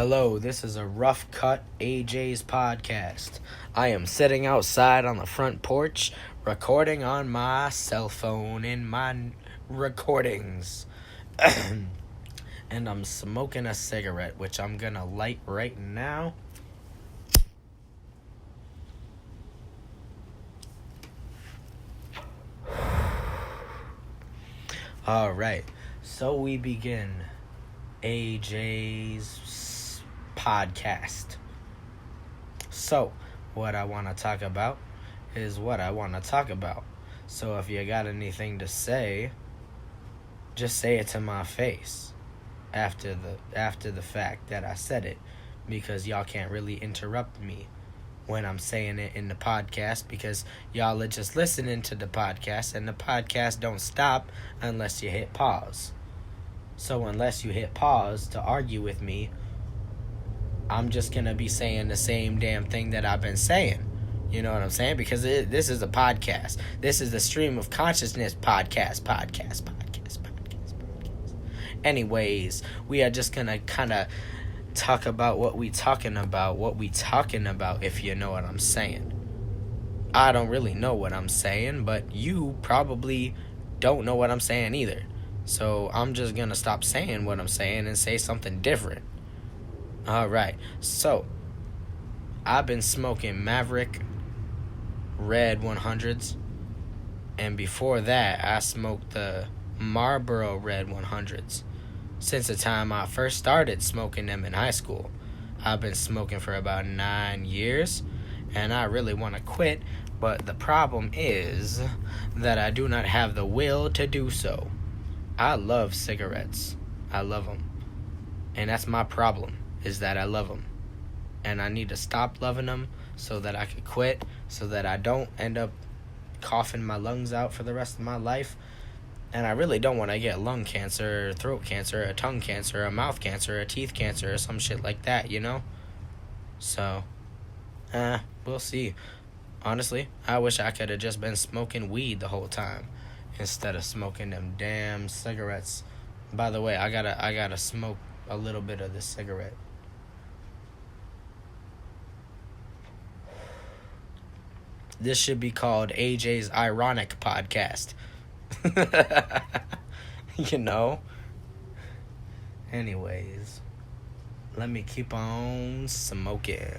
Hello, this is a rough cut AJ's podcast. I am sitting outside on the front porch recording on my cell phone in my recordings. And I'm smoking a cigarette, which I'm gonna light right now. Alright, so we begin AJ's podcast. So, what I want to talk about is what I want to talk about. So if you got anything to say, just say it to my face after the fact that I said it, because y'all can't really interrupt me when I'm saying it in the podcast, because y'all are just listening to the podcast, and the podcast don't stop unless you hit pause. So unless you hit pause to argue with me, I'm just going to be saying the same damn thing that I've been saying. You know what I'm saying? Because this is a podcast. This is the Stream of Consciousness podcast. Anyways, we are just going to kind of talk about what we talking about, if you know what I'm saying. I don't really know what I'm saying, but you probably don't know what I'm saying either. So I'm just going to stop saying what I'm saying and say something different. Alright, so I've been smoking Maverick Red 100s, and before that I smoked the Marlboro Red 100s. Since the time I first started smoking them in high school, I've been smoking for about 9 years, and I really want to quit, but the problem is that I do not have the will to do so. I love cigarettes. I love them. And that's my problem, is that I love them. And I need to stop loving them so that I can quit, so that I don't end up coughing my lungs out for the rest of my life. And I really don't want to get lung cancer, or throat cancer, a tongue cancer, a mouth cancer, a teeth cancer, or some shit like that, you know? So, we'll see. Honestly, I wish I could have just been smoking weed the whole time instead of smoking them damn cigarettes. By the way, I gotta smoke a little bit of this cigarette. This should be called AJ's Ironic Podcast. You know? Anyways, let me keep on smoking.